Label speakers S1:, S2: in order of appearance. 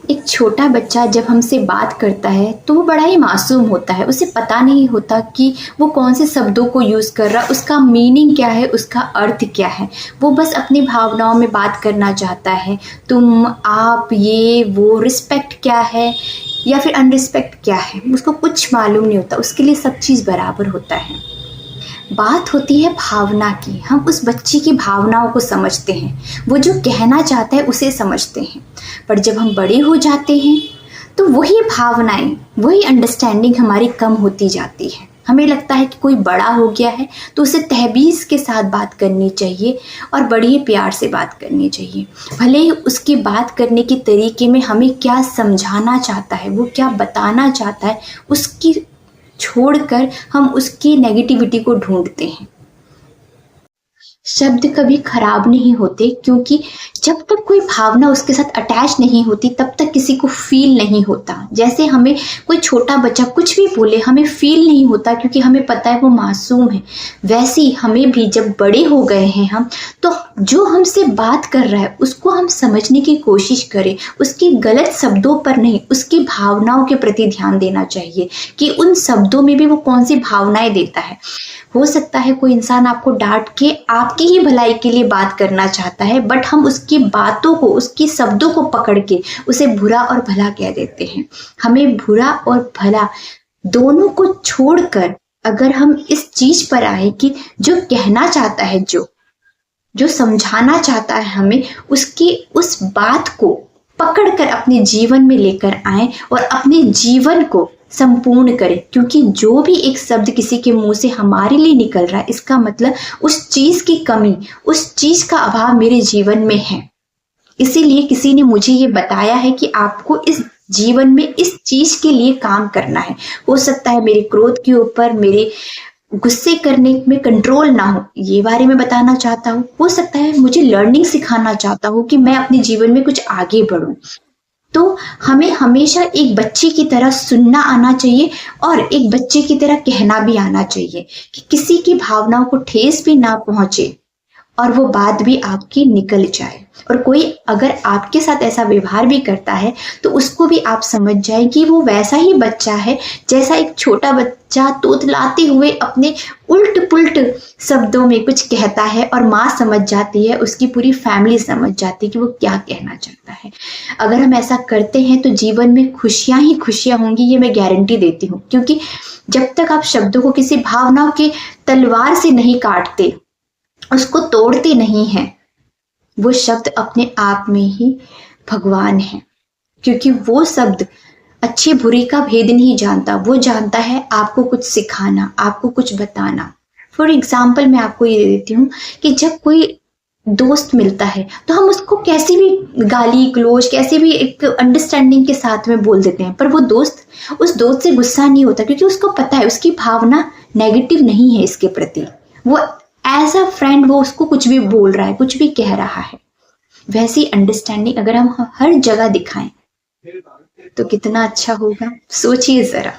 S1: एक छोटा बच्चा जब हमसे बात करता है तो वो बड़ा ही मासूम होता है। उसे पता नहीं होता कि वो कौन से शब्दों को यूज़ कर रहा, उसका मीनिंग क्या है, उसका अर्थ क्या है। वो बस अपनी भावनाओं में बात करना चाहता है। तुम, आप, ये वो, रिस्पेक्ट क्या है या फिर अनरिस्पेक्ट क्या है, उसको कुछ मालूम नहीं होता। उसके लिए सब चीज़ बराबर होता है। बात होती है भावना की। हम उस बच्चे की भावनाओं को समझते हैं, वो जो कहना चाहता है उसे समझते हैं। पर जब हम बड़े हो जाते हैं तो वही भावनाएं, वही अंडरस्टैंडिंग हमारी कम होती जाती है। हमें लगता है कि कोई बड़ा हो गया है तो उसे तहबीज़ के साथ बात करनी चाहिए और बड़े प्यार से बात करनी चाहिए। भले ही उसकी बात करने के तरीके में हमें क्या समझाना चाहता है, वो क्या बताना चाहता है, उसकी छोड़कर हम उसकी नेगेटिविटी को ढूंढते हैं। शब्द कभी खराब नहीं होते, क्योंकि जब तक कोई भावना उसके साथ अटैच नहीं होती तब तक किसी को फील नहीं होता। जैसे हमें कोई छोटा बच्चा कुछ भी बोले हमें फील नहीं होता, क्योंकि हमें पता है वो मासूम है। वैसे ही हमें भी जब बड़े हो गए हैं हम, तो जो हमसे बात कर रहा है उसको हम समझने की कोशिश करें। उसके गलत शब्दों पर नहीं, उसकी भावनाओं के प्रति ध्यान देना चाहिए कि उन शब्दों में भी वो कौन सी भावनाएं देता है। हो सकता है कोई इंसान आपको डांट के आपकी ही भलाई के लिए बात करना चाहता है, बट हम उसकी बातों को, उसकी शब्दों को पकड़ के उसे बुरा और भला कह देते हैं। हमें बुरा और भला दोनों को छोड़कर अगर हम इस चीज पर आए कि जो कहना चाहता है, जो समझाना चाहता है हमें, उसकी उस बात को पकड़कर अपने जीवन में लेकर आए और अपने जीवन को संपूर्ण करें। क्योंकि जो भी एक शब्द किसी के मुंह से हमारे लिए निकल रहा है, इसका मतलब उस चीज की कमी, उस चीज का अभाव मेरे जीवन में है। इसीलिए किसी ने मुझे ये बताया है कि आपको इस जीवन में इस चीज के लिए काम करना है। हो सकता है मेरे क्रोध के ऊपर, मेरे गुस्से करने में कंट्रोल ना हो, ये बारे में बताना चाहता हूँ। हो सकता है मुझे लर्निंग सिखाना चाहता हूँ कि मैं अपने जीवन में कुछ आगे बढ़ूं। तो हमें हमेशा एक बच्चे की तरह सुनना आना चाहिए और एक बच्चे की तरह कहना भी आना चाहिए कि किसी की भावनाओं को ठेस भी ना पहुंचे और वो बात भी आपकी निकल जाए। और कोई अगर आपके साथ ऐसा व्यवहार भी करता है तो उसको भी आप समझ जाए कि वो वैसा ही बच्चा है जैसा एक छोटा बच्चा तोतलाते हुए अपने उल्ट पुल्ट शब्दों में कुछ कहता है और माँ समझ जाती है, उसकी पूरी फैमिली समझ जाती है कि वो क्या कहना चाहता है। अगर हम ऐसा करते हैं तो जीवन में खुशियां ही खुशियां होंगी, ये मैं गारंटी देती हूँ। क्योंकि जब तक आप शब्दों को किसी भावनाओं के तलवार से नहीं काटते, उसको तोड़ते नहीं हैं, वो शब्द अपने आप में ही भगवान है। क्योंकि वो शब्द अच्छे बुरे का भेद नहीं जानता, वो जानता है आपको कुछ सिखाना, आपको कुछ बताना। फॉर एग्जाम्पल मैं आपको ये देती हूँ कि जब कोई दोस्त मिलता है तो हम उसको कैसे भी गाली गलौज, कैसे भी एक अंडरस्टैंडिंग के साथ में बोल देते हैं, पर वो दोस्त उस दोस्त से गुस्सा नहीं होता, क्योंकि उसको पता है उसकी भावना नेगेटिव नहीं है इसके प्रति। वो एज अ फ्रेंड वो उसको कुछ भी बोल रहा है, कुछ भी कह रहा है। वैसी अंडरस्टैंडिंग अगर हम हर जगह दिखाएं तो कितना अच्छा होगा, सोचिए जरा।